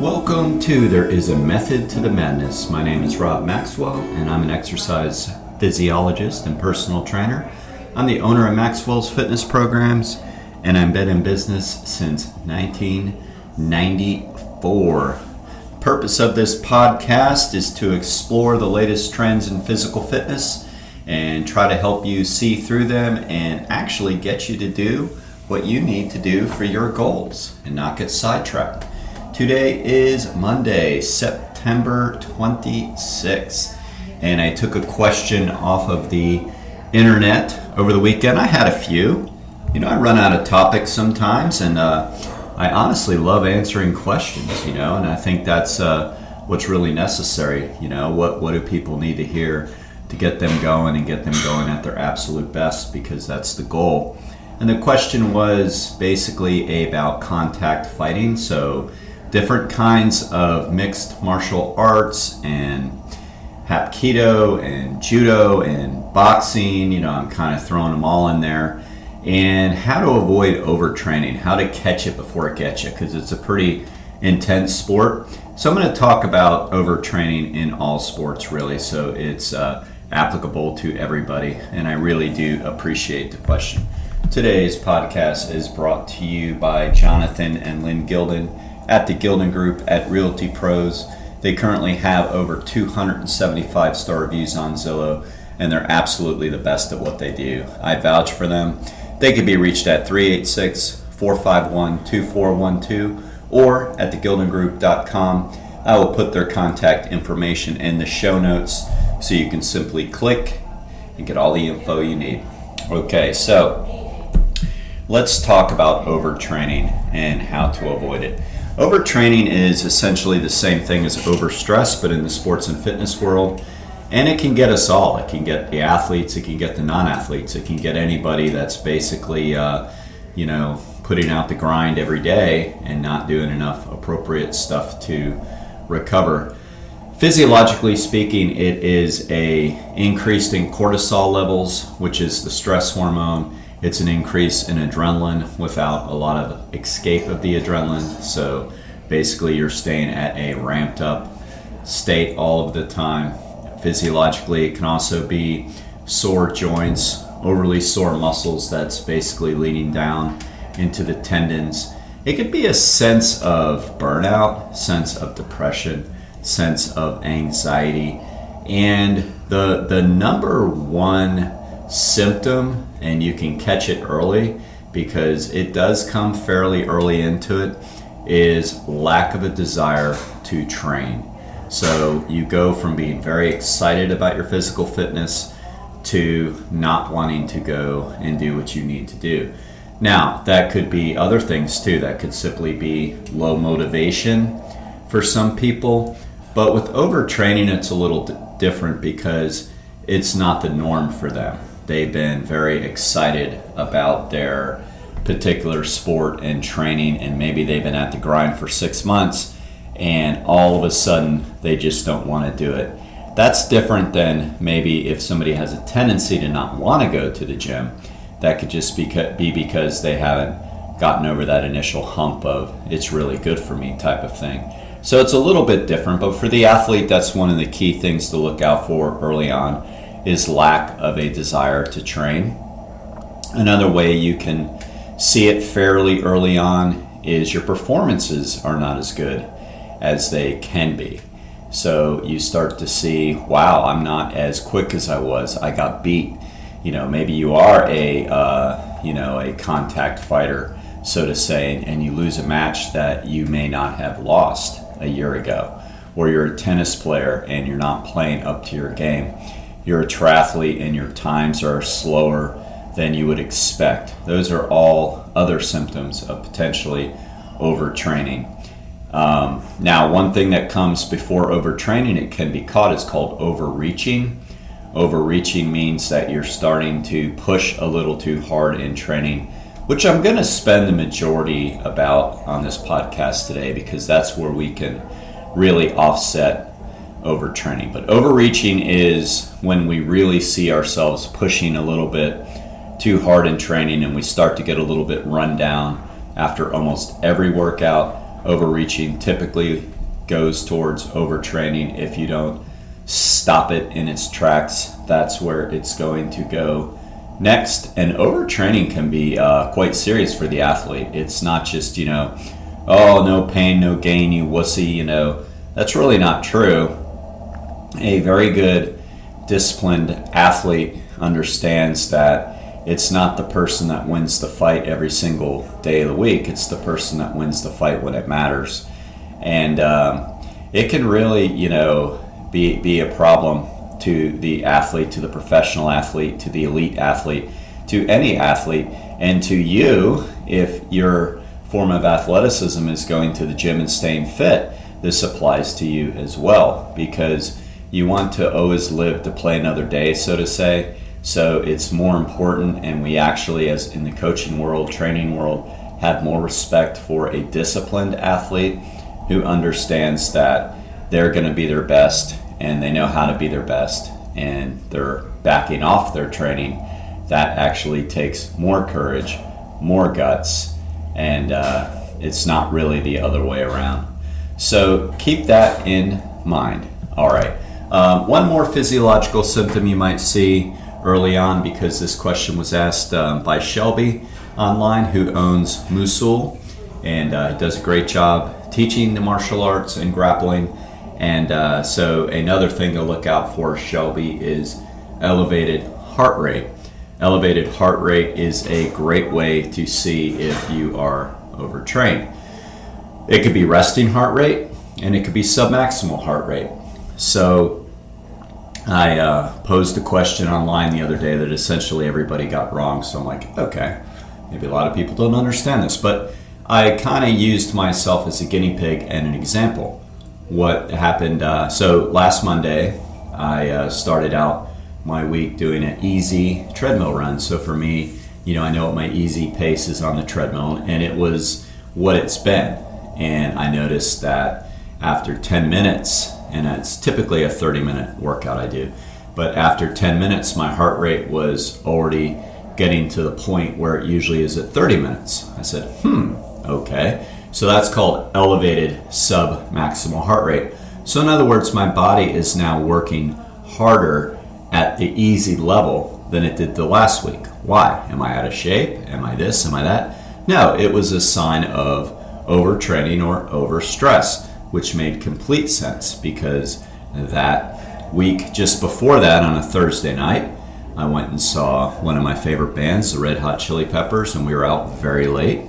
Welcome to There is a Method to the Madness. My name is Rob Maxwell, and I'm an exercise physiologist and personal trainer. I'm the owner of Maxwell's Fitness Programs, and I've been in business since 1994. The purpose of this podcast is to explore the latest trends in physical fitness and try to help you see through them and actually get you to do what you need to do for your goals and not get sidetracked. Today is Monday, September 26th, and I took a question off of the internet over the weekend. I had a few. I run out of topics sometimes, and I honestly love answering questions, and I think that's what's really necessary. What do people need to hear to get them going and get them going at their absolute best, because that's the goal. And the question was basically about contact fighting, so different kinds of mixed martial arts and Hapkido and judo and boxing. I'm kind of throwing them all in there. And how to avoid overtraining, how to catch it before it gets you, because it's a pretty intense sport. So I'm going to talk about overtraining in all sports, really, so it's applicable to everybody, and I really do appreciate the question. Today's podcast is brought to you by Jonathan and Lynn Gilden at the Gilden Group at Realty Pros. They currently have over 275 star reviews on Zillow, and they're absolutely the best at what they do. I vouch for them. They can be reached at 386-451-2412 or at thegildengroup.com. I will put their contact information in the show notes so you can simply click and get all the info you need. Okay, so let's talk about overtraining and how to avoid it. Overtraining is essentially the same thing as overstress, but in the sports and fitness world. And it can get us all. It can get the athletes, it can get the non-athletes, it can get anybody that's basically, putting out the grind every day and not doing enough appropriate stuff to recover. Physiologically speaking, it is a increase in cortisol levels, which is the stress hormone. It's an increase in adrenaline without a lot of escape of the adrenaline. So basically you're staying at a ramped up state all of the time. Physiologically, it can also be sore joints, overly sore muscles that's basically leading down into the tendons. It could be a sense of burnout, sense of depression, sense of anxiety. And the number one symptom, and you can catch it early because it does come fairly early into it, is lack of a desire to train. So you go from being very excited about your physical fitness to not wanting to go and do what you need to do. Now, that could be other things too. That could simply be low motivation for some people. But with overtraining, it's a little different because it's not the norm for them. They've been very excited about their particular sport and training, and maybe they've been at the grind for 6 months, and all of a sudden they just don't want to do it. That's different than maybe if somebody has a tendency to not want to go to the gym. That could just be because they haven't gotten over that initial hump of it's really good for me type of thing. So it's a little bit different, but for the athlete, that's one of the key things to look out for early on is lack of a desire to train. Another way you can see it fairly early on is your performances are not as good as they can be. So you start to see, wow, I'm not as quick as I was. I got beat. Maybe you are a contact fighter, so to say, and you lose a match that you may not have lost a year ago. Or you're a tennis player and you're not playing up to your game. You're a triathlete and your times are slower than you would expect. Those are all other symptoms of potentially overtraining. Now, one thing that comes before overtraining, it can be caught, is called overreaching. Overreaching means that you're starting to push a little too hard in training, which I'm going to spend the majority about on this podcast today because that's where we can really offset overtraining. But overreaching is when we really see ourselves pushing a little bit too hard in training and we start to get a little bit run down after almost every workout, overreaching typically goes towards overtraining. If you don't stop it in its tracks, that's where it's going to go next. And overtraining can be quite serious for the athlete. It's not just, oh, no pain, no gain, you wussy, That's really not true. A very good, disciplined athlete understands that it's not the person that wins the fight every single day of the week. It's the person that wins the fight when it matters. And it can really, be a problem to the athlete, to the professional athlete, to the elite athlete, to any athlete, and to you if your form of athleticism is going to the gym and staying fit. This applies to you as well, because you want to always live to play another day, so to say. So it's more important, and we actually, as in the coaching world, training world, have more respect for a disciplined athlete who understands that they're going to be their best and they know how to be their best, and they're backing off their training. That actually takes more courage, more guts, and it's not really the other way around. So keep that in mind. All right. One more physiological symptom you might see early on, because this question was asked by Shelby online, who owns Musul, and he does a great job teaching the martial arts and grappling. And so another thing to look out for, Shelby, is elevated heart rate. Elevated heart rate is a great way to see if you are overtrained. It could be resting heart rate, and it could be submaximal heart rate. So I posed a question online the other day that essentially everybody got wrong. So I'm like, okay, maybe a lot of people don't understand this, but I kind of used myself as a guinea pig and an example. What happened, so last Monday, I started out my week doing an easy treadmill run. So for me, I know what my easy pace is on the treadmill, and it was what it's been. And I noticed that after 10 minutes, and it's typically a 30-minute workout I do, but after 10 minutes, my heart rate was already getting to the point where it usually is at 30 minutes. I said, okay. So that's called elevated submaximal heart rate. So in other words, my body is now working harder at the easy level than it did the last week. Why? Am I out of shape? Am I this? Am I that? No, it was a sign of overtraining or overstress, which made complete sense, because that week just before that, on a Thursday night, I went and saw one of my favorite bands, the Red Hot Chili Peppers, and we were out very late.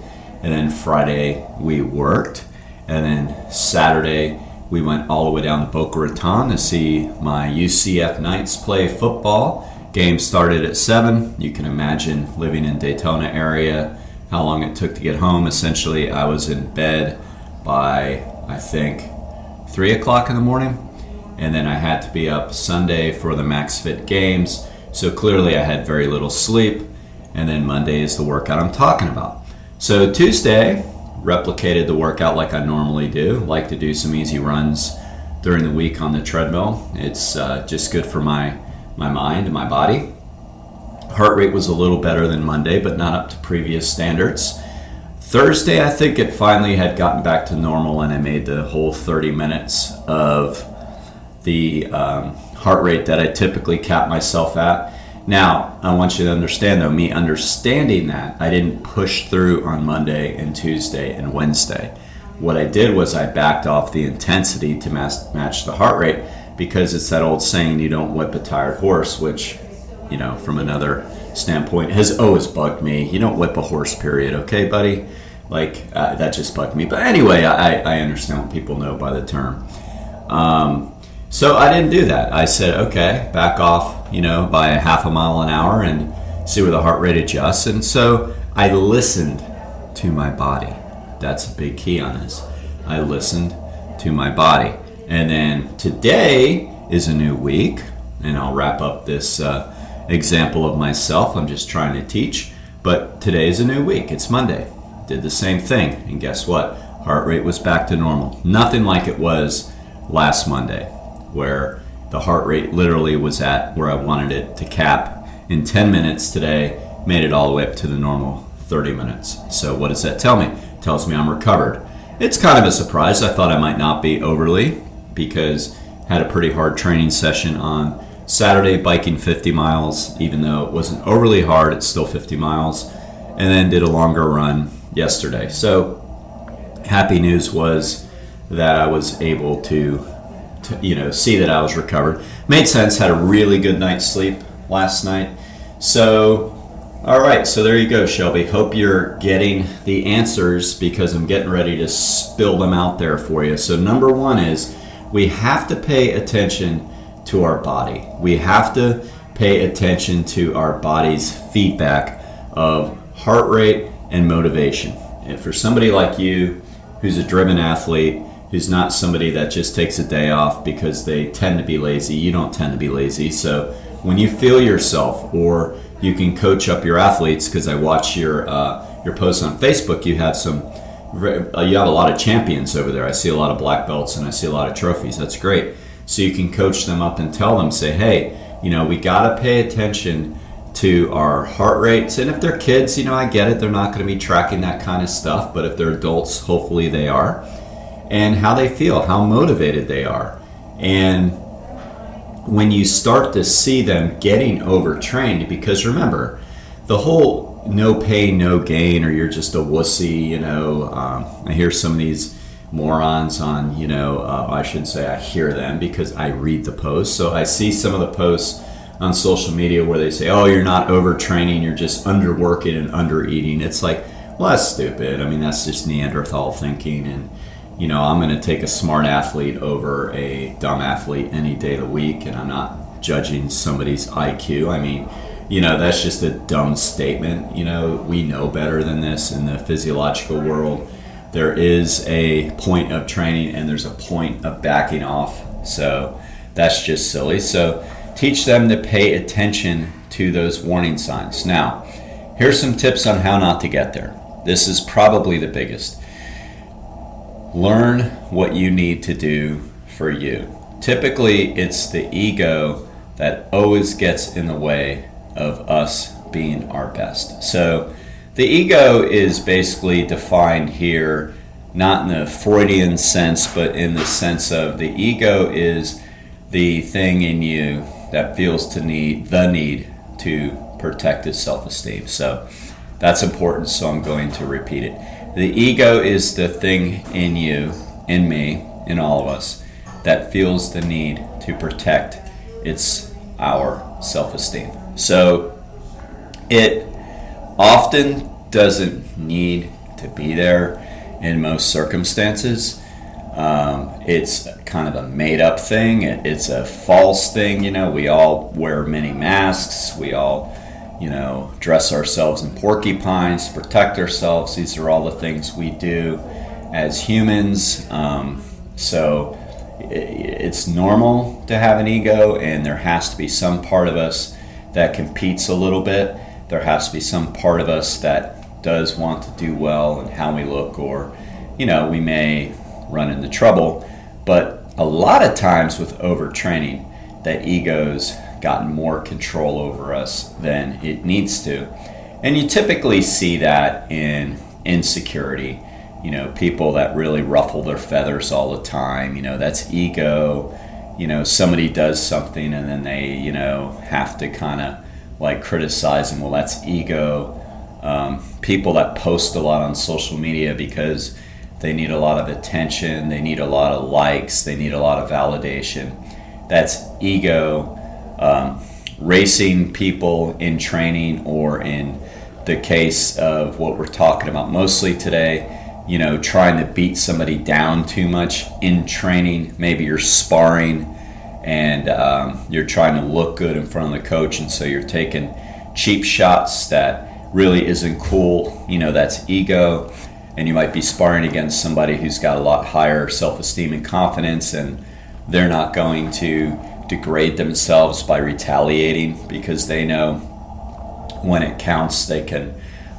And then Friday we worked, and then Saturday we went all the way down to Boca Raton to see my UCF Knights play football. Game started at 7. You can imagine, living in Daytona area, how long it took to get home. Essentially, I was in bed by, I think, 3 o'clock in the morning, and then I had to be up Sunday for the Max Fit Games. So clearly I had very little sleep, and then Monday is the workout I'm talking about. So Tuesday, replicated the workout like I normally do. Like to do some easy runs during the week on the treadmill. It's just good for my mind and my body. Heart rate was a little better than Monday, but not up to previous standards. Thursday, I think it finally had gotten back to normal, and I made the whole 30 minutes of the heart rate that I typically cap myself at. Now, I want you to understand, though, me understanding that, I didn't push through on Monday and Tuesday and Wednesday. What I did was I backed off the intensity to match the heart rate, because it's that old saying, you don't whip a tired horse, which, from another standpoint, has always bugged me. You don't whip a horse, period. Okay, buddy? That just bugged me. But anyway, I understand what people know by the term. So I didn't do that. I said, okay, back off, by a half a mile an hour and see where the heart rate adjusts. And so I listened to my body. That's a big key on this. I listened to my body. And then today is a new week, and I'll wrap up this example of myself. I'm just trying to teach, but today is a new week. It's Monday. Did the same thing, and guess what? Heart rate was back to normal. Nothing like it was last Monday, where the heart rate literally was at where I wanted it to cap in 10 minutes. Today made it all the way up to the normal 30 minutes. So what does that tell me? It tells me I'm recovered. it's kind of a surprise. I thought I might not be overly, because had a pretty hard training session on Saturday, biking 50 miles, even though it wasn't overly hard, it's still 50 miles, and then did a longer run yesterday. So happy news was that I was able to see that I was recovered. Made sense, had a really good night's sleep last night. So, all right, so there you go, Shelby. Hope you're getting the answers, because I'm getting ready to spill them out there for you. So number one is, we have to pay attention to our body. We have to pay attention to our body's feedback of heart rate and motivation. And for somebody like you, who's a driven athlete, who's not somebody that just takes a day off because they tend to be lazy, you don't tend to be lazy. So when you feel yourself, or you can coach up your athletes, because I watch your posts on Facebook, you have a lot of champions over there. I see a lot of black belts and I see a lot of trophies. That's great. So you can coach them up and tell them, say, hey, we got to pay attention to our heart rates. And if they're kids, I get it, they're not going to be tracking that kind of stuff, but if they're adults, hopefully they are. And how they feel, how motivated they are. And when you start to see them getting overtrained, because remember, the whole no pain, no gain, or you're just a wussy, I hear some of these morons on, I shouldn't say I hear them, because I read the posts. So I see some of the posts on social media where they say, oh, you're not overtraining, you're just underworking and undereating. It's like, well, that's stupid. I mean, that's just Neanderthal thinking. And I'm going to take a smart athlete over a dumb athlete any day of the week, and I'm not judging somebody's IQ. I mean, that's just a dumb statement. We know better than this in the physiological world. There is a point of training and there's a point of backing off. So that's just silly. So teach them to pay attention to those warning signs. Now, here's some tips on how not to get there. This is probably the biggest. Learn what you need to do for you. Typically, it's the ego that always gets in the way of us being our best. So the ego is basically defined here, not in the Freudian sense, but in the sense of the ego is the thing in you that feels the need to protect its self-esteem. So that's important, so I'm going to repeat it. The ego is the thing in you, in me, in all of us, that feels the need to protect our self-esteem. So it often doesn't need to be there in most circumstances. It's kind of a made-up thing. It's a false thing. We all wear many masks. We all dress ourselves in porcupines to protect ourselves. These are all the things we do as humans. So it's normal to have an ego, and there has to be some part of us that competes a little bit. There has to be some part of us that does want to do well in how we look, or, we may run into trouble. But a lot of times with overtraining, that ego's gotten more control over us than it needs to. And you typically see that in insecurity. People that really ruffle their feathers all the time, that's ego. Somebody does something and then they, have to kind of like criticize them. Well, that's ego. People that post a lot on social media because they need a lot of attention, they need a lot of likes, they need a lot of validation. That's ego. Racing people in training, or in the case of what we're talking about mostly today, trying to beat somebody down too much in training. Maybe you're sparring and you're trying to look good in front of the coach, and so you're taking cheap shots that really isn't cool. That's ego. And you might be sparring against somebody who's got a lot higher self-esteem and confidence, and they're not going to degrade themselves by retaliating, because they know when it counts they can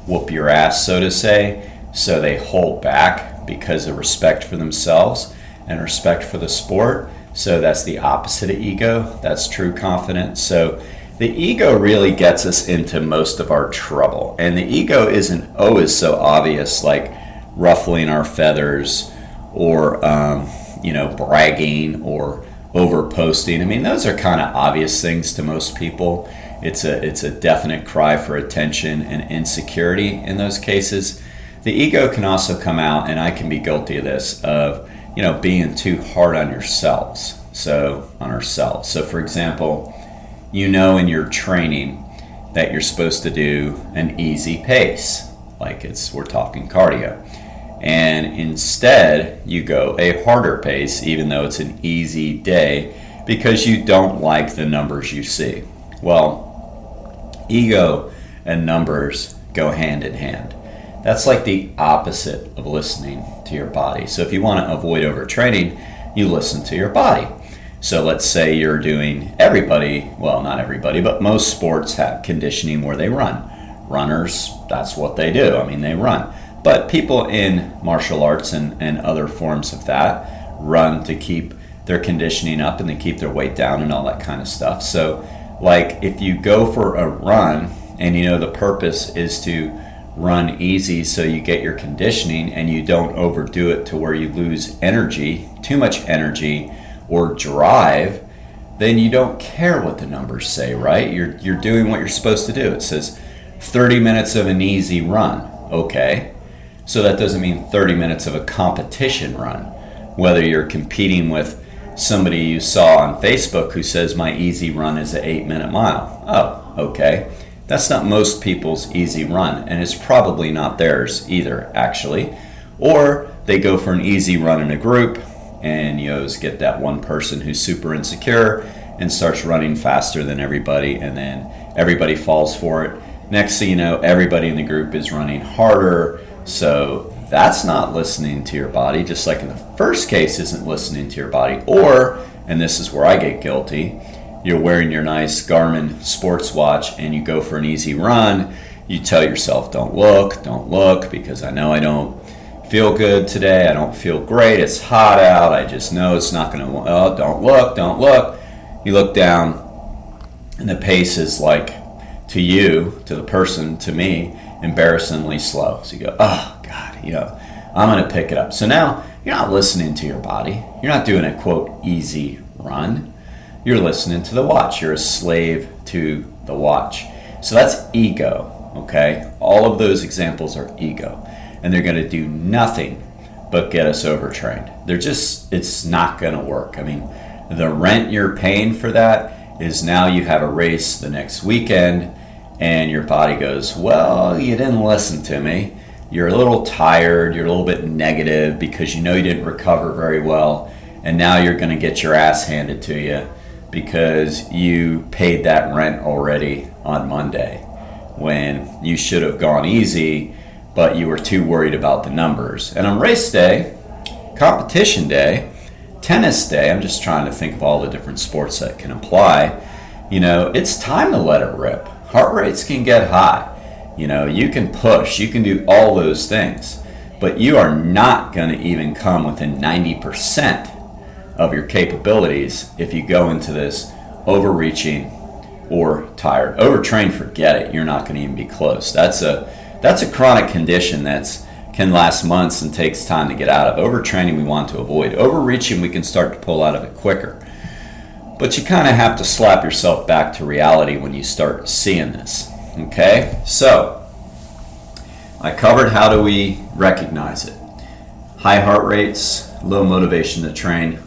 whoop your ass, so to say. So they hold back because of respect for themselves and respect for the sport. So that's the opposite of ego. That's true confidence. So the ego really gets us into most of our trouble. And the ego isn't always so obvious, like ruffling our feathers or bragging or over posting. I mean, those are kind of obvious things to most people. It's a definite cry for attention and insecurity in those cases. The ego can also come out, and I can be guilty of this, of being too hard on yourselves. So for example, in your training that you're supposed to do an easy pace, like we're talking cardio, and instead you go a harder pace even though it's an easy day because you don't like the numbers you see. Well, ego and numbers go hand in hand. That's like the opposite of listening to your body. So if you want to avoid overtraining, you listen to your body. So let's say you're doing not everybody, but most sports have conditioning where they run. Runners, that's what they do. I mean, they run. But people in martial arts and other forms of that run to keep their conditioning up and they keep their weight down and all that kind of stuff. So like if you go for a run and the purpose is to run easy so you get your conditioning and you don't overdo it to where you lose energy, too much energy or drive, then you don't care what the numbers say, right? You're doing what you're supposed to do. It says 30 minutes of an easy run. Okay, so that doesn't mean 30 minutes of a competition run. Whether you're competing with somebody you saw on Facebook who says my easy run is an 8-minute mile. Oh, okay. That's not most people's easy run, and it's probably not theirs either, actually. Or they go for an easy run in a group, and you always get that one person who's super insecure and starts running faster than everybody, and then everybody falls for it. Next thing you know, everybody in the group is running harder. So that's not listening to your body, just like in the first case isn't listening to your body. Or, and this is where I get guilty, you're wearing your nice Garmin sports watch and you go for an easy run. You tell yourself, don't look, because I know I don't feel good today. I don't feel great. It's hot out. I just know it's not going to, don't look. You look down and the pace is like, to you, to the person, to me, embarrassingly slow. So you go, oh God, I'm going to pick it up. So now you're not listening to your body. You're not doing a quote easy run. You're listening to the watch. You're a slave to the watch. So that's ego, okay? All of those examples are ego. And they're going to do nothing but get us overtrained. It's not going to work. I mean, the rent you're paying for that is now you have a race the next weekend and your body goes, well, you didn't listen to me. You're a little tired. You're a little bit negative because you didn't recover very well. And now you're going to get your ass handed to you because you paid that rent already on Monday when you should have gone easy, but you were too worried about the numbers. And on race day, competition day, tennis day, I'm just trying to think of all the different sports that can apply, it's time to let it rip. Heart rates can get high. You can push, you can do all those things, but you are not going to even come within 90% of your capabilities if you go into this overreaching or tired. Overtrained, forget it. You're not going to even be close. That's a chronic condition that can last months and takes time to get out of. Overtraining we want to avoid. Overreaching we can start to pull out of it quicker. But you kind of have to slap yourself back to reality when you start seeing this. Okay? So, I covered how do we recognize it. High heart rates, low motivation to train,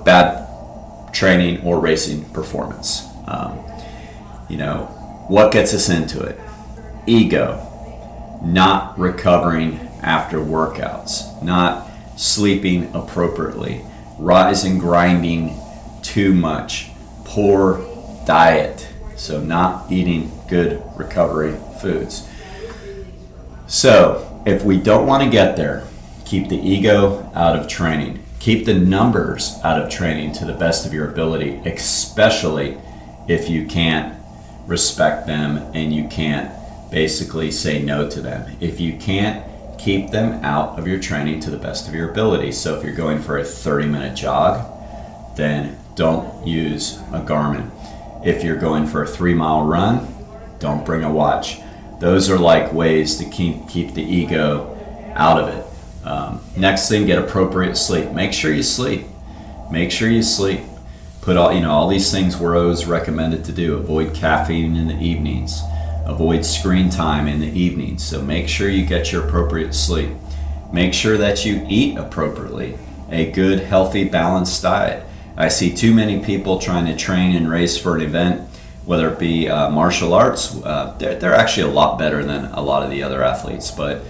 bad training or racing performance. What gets us into it? Ego, not recovering after workouts, not sleeping appropriately, rise and grinding too much, poor diet, so not eating good recovery foods. So if we don't want to get there, keep the ego out of training. Keep the numbers out of training to the best of your ability, especially if you can't respect them and you can't basically say no to them. If you can't, keep them out of your training to the best of your ability. So if you're going for a 30-minute jog, then don't use a Garmin. If you're going for a 3-mile run, don't bring a watch. Those are like ways to keep the ego out of it. Next thing, get appropriate sleep. Make sure you sleep. Make sure you sleep. Put all these things we're always recommended to do. Avoid caffeine in the evenings. Avoid screen time in the evenings. So make sure you get your appropriate sleep. Make sure that you eat appropriately. A good, healthy, balanced diet. I see too many people trying to train and race for an event, whether it be martial arts. They're actually a lot better than a lot of the other athletes, but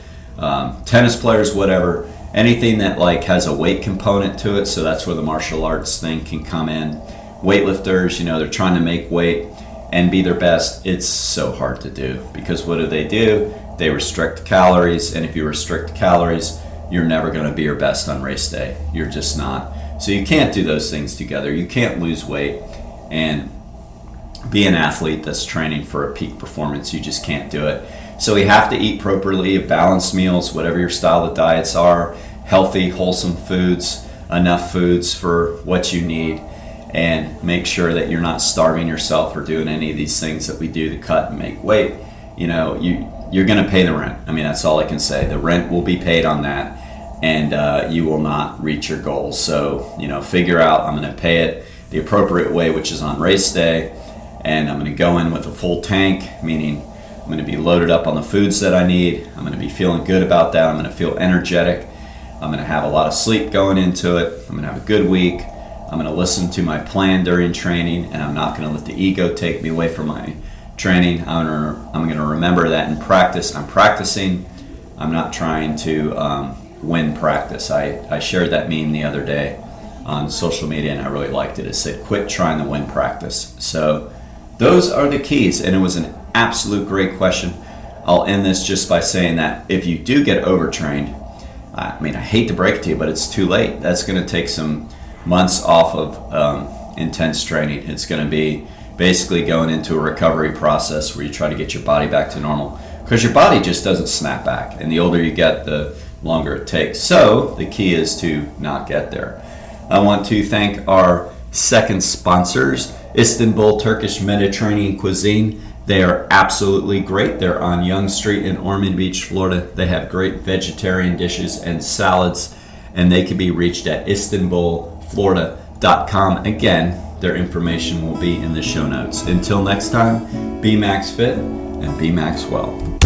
tennis players, whatever, anything that like has a weight component to it, so that's where the martial arts thing can come in. Weightlifters, they're trying to make weight and be their best. It's so hard to do, because what do? They restrict calories, and if you restrict calories, you're never going to be your best on race day. You're just not. So you can't do those things together. You can't lose weight and be an athlete that's training for a peak performance. You just can't do it. So we have to eat properly, balanced meals, whatever your style of diets are, healthy, wholesome foods, enough foods for what you need, and make sure that you're not starving yourself or doing any of these things that we do to cut and make weight. You're going to pay the rent. I mean, that's all I can say. The rent will be paid on that, and you will not reach your goals. So, figure out, I'm going to pay it the appropriate way, which is on race day, and I'm going to go in with a full tank, meaning I'm going to be loaded up on the foods that I need. I'm going to be feeling good about that. I'm going to feel energetic. I'm going to have a lot of sleep going into it. I'm going to have a good week. I'm going to listen to my plan during training, and I'm not going to let the ego take me away from my training. I'm going to remember that in practice. I'm practicing. I'm not trying to win practice. I shared that meme the other day on social media, and I really liked it. It said, quit trying to win practice. So those are the keys, and it was an absolute great question. I'll end this just by saying that if you do get overtrained, I hate to break it to you, but it's too late. That's going to take some months off of intense training. It's going to be basically going into a recovery process where you try to get your body back to normal, because your body just doesn't snap back, and the older you get, the longer it takes. So the key is to not get there. I want to thank our second sponsors, Istanbul Turkish Mediterranean Cuisine. They are absolutely great. They're on Young Street in Ormond Beach, Florida. They have great vegetarian dishes and salads, and they can be reached at istanbulflorida.com. Again, their information will be in the show notes. Until next time, be Max Fit and be Max Well.